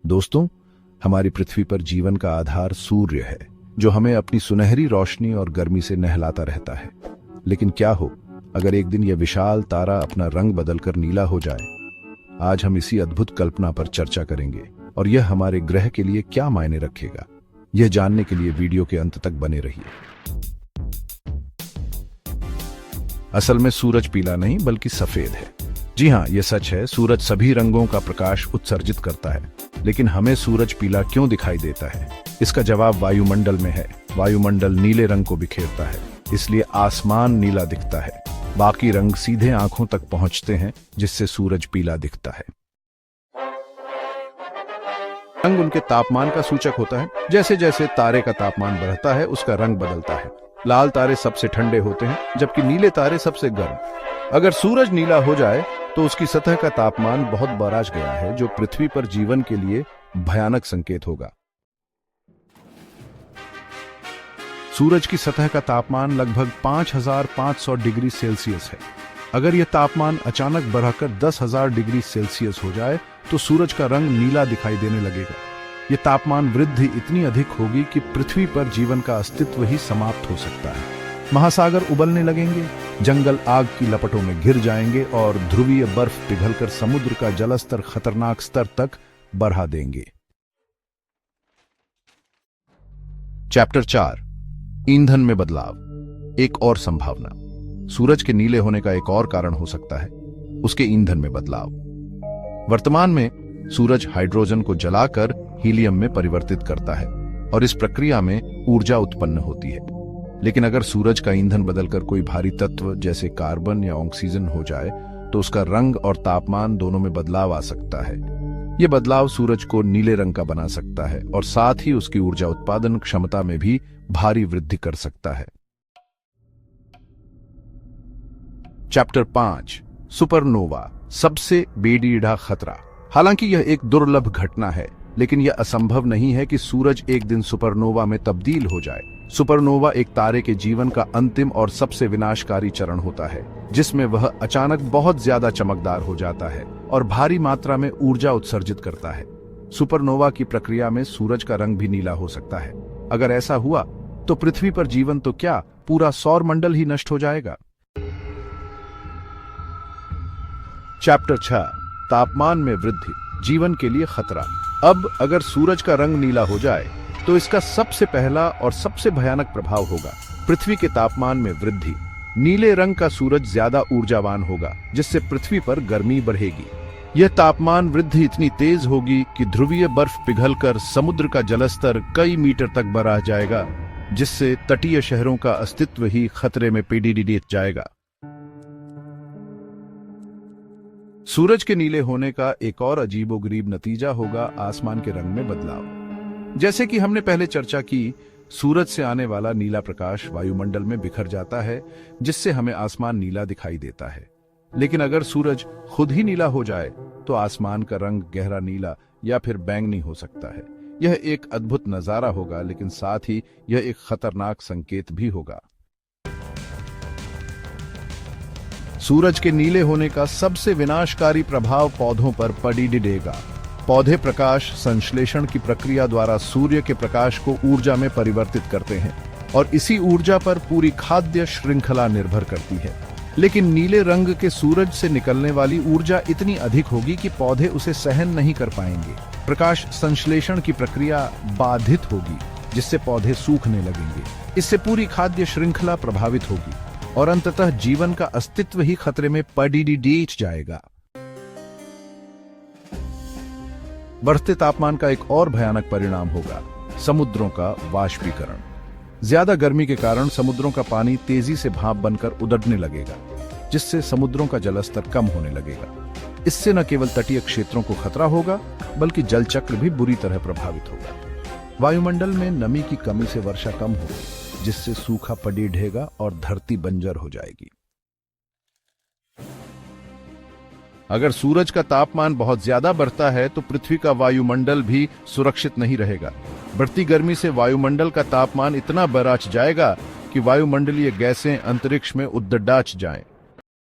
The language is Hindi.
दोस्तों, हमारी पृथ्वी पर जीवन का आधार सूर्य है, जो हमें अपनी सुनहरी रोशनी और गर्मी से नहलाता रहता है। लेकिन क्या हो अगर एक दिन यह विशाल तारा अपना रंग बदलकर नीला हो जाए? आज हम इसी अद्भुत कल्पना पर चर्चा करेंगे और यह हमारे ग्रह के लिए क्या मायने रखेगा, यह जानने के लिए वीडियो के अंत तक बने रहिए। असल में सूरज पीला नहीं बल्कि सफेद है। जी हाँ, यह सच है, सूरज सभी रंगों का प्रकाश उत्सर्जित करता है। लेकिन हमें सूरज पीला क्यों दिखाई देता है? इसका जवाब वायुमंडल में है। वायुमंडल नीले रंग को बिखेरता है, इसलिए आसमान नीला दिखता है। बाकी रंग सीधे आंखों तक पहुंचते हैं, जिससे सूरज पीला दिखता है। रंग उनके तापमान का सूचक होता है। जैसे जैसे तारे का तापमान बढ़ता है, उसका रंग बदलता है। लाल तारे सबसे ठंडे होते हैं, जबकि नीले तारे सबसे गर्म। अगर सूरज नीला हो जाए तो उसकी सतह का तापमान बहुत बढ़ गया है, जो पृथ्वी पर जीवन के लिए भयानक संकेत होगा। सूरज की सतह का तापमान लगभग 5500 डिग्री सेल्सियस है। अगर यह तापमान अचानक बढ़कर 10,000 डिग्री सेल्सियस हो जाए तो सूरज का रंग नीला दिखाई देने लगेगा। यह तापमान वृद्धि इतनी अधिक होगी कि पृथ्वी पर जीवन का अस्तित्व ही समाप्त हो सकता है। महासागर उबलने लगेंगे, जंगल आग की लपटों में घिर जाएंगे और ध्रुवीय बर्फ पिघलकर समुद्र का जलस्तर खतरनाक स्तर तक बढ़ा देंगे। चैप्टर 4, ईंधन में बदलाव। एक और संभावना। सूरज के नीले होने का एक और कारण हो सकता है उसके ईंधन में बदलाव। वर्तमान में सूरज हाइड्रोजन को जलाकर हीलियम में परिवर्तित करता है और इस प्रक्रिया में ऊर्जा उत्पन्न होती है। लेकिन अगर सूरज का ईंधन बदलकर कोई भारी तत्व जैसे कार्बन या ऑक्सीजन हो जाए तो उसका रंग और तापमान दोनों में बदलाव आ सकता है। यह बदलाव सूरज को नीले रंग का बना सकता है और साथ ही उसकी ऊर्जा उत्पादन क्षमता में भी भारी वृद्धि कर सकता है। चैप्टर 5, सुपरनोवा, सबसे बेडीडा खतरा। हालांकि यह एक दुर्लभ घटना है, लेकिन यह असंभव नहीं है कि सूरज एक दिन सुपरनोवा में तब्दील हो जाए। सुपरनोवा एक तारे के जीवन का अंतिम और सबसे विनाशकारी चरण होता है, जिसमें वह अचानक बहुत ज्यादा चमकदार हो जाता है और भारी मात्रा में ऊर्जा उत्सर्जित करता है। सुपरनोवा की प्रक्रिया में सूरज का रंग भी नीला हो सकता है। अगर ऐसा हुआ तो पृथ्वी पर जीवन तो क्या, पूरा सौर मंडल ही नष्ट हो जाएगा। चैप्टर 6, तापमान में वृद्धि, जीवन के लिए खतरा। अब अगर सूरज का रंग नीला हो जाए तो इसका सबसे पहला और सबसे भयानक प्रभाव होगा पृथ्वी के तापमान में वृद्धि। नीले रंग का सूरज ज्यादा ऊर्जावान होगा, जिससे पृथ्वी पर गर्मी बढ़ेगी। यह तापमान वृद्धि इतनी तेज होगी कि ध्रुवीय बर्फ पिघलकर समुद्र का जलस्तर कई मीटर तक बढ़ जाएगा, जिससे तटीय शहरों का अस्तित्व ही खतरे में पीढ़ी जाएगा। सूरज के नीले होने का एक और अजीबोगरीब नतीजा होगा आसमान के रंग में बदलाव। जैसे कि हमने पहले चर्चा की, सूरज से आने वाला नीला प्रकाश वायुमंडल में बिखर जाता है, जिससे हमें आसमान नीला दिखाई देता है। लेकिन अगर सूरज खुद ही नीला हो जाए तो आसमान का रंग गहरा नीला या फिर बैंगनी हो सकता है। यह एक अद्भुत नजारा होगा, लेकिन साथ ही यह एक खतरनाक संकेत भी होगा। सूरज के नीले होने का सबसे विनाशकारी प्रभाव पौधों पर पड़ेगा। पौधे प्रकाश संश्लेषण की प्रक्रिया द्वारा सूर्य के प्रकाश को ऊर्जा में परिवर्तित करते हैं और इसी ऊर्जा पर पूरी खाद्य श्रृंखला निर्भर करती है। लेकिन नीले रंग के सूरज से निकलने वाली ऊर्जा इतनी अधिक होगी कि पौधे उसे सहन नहीं कर पाएंगे। प्रकाश संश्लेषण की प्रक्रिया बाधित होगी, जिससे पौधे सूखने लगेंगे। इससे पूरी खाद्य श्रृंखला प्रभावित होगी और अंततः जीवन का अस्तित्व ही खतरे में पड़ जाएगा। बढ़ते तापमान का एक और भयानक परिणाम होगा समुद्रों का वाष्पीकरण। ज्यादा गर्मी के कारण समुद्रों का पानी तेजी से भाप बनकर उड़ने लगेगा, जिससे समुद्रों का जलस्तर कम होने लगेगा। इससे न केवल तटीय क्षेत्रों को खतरा होगा, बल्कि जल चक्र भी बुरी तरह प्रभावित होगा। वायुमंडल में नमी की कमी से वर्षा कम होगी, जिससे सूखा पड़ेगा और धरती बंजर हो जाएगी। अगर सूरज का तापमान बहुत ज्यादा बढ़ता है तो पृथ्वी का वायुमंडल भी सुरक्षित नहीं रहेगा। बढ़ती गर्मी से वायुमंडल का तापमान इतना बढ़ जाएगा कि वायुमंडलीय गैसें अंतरिक्ष में उड़ जाएं।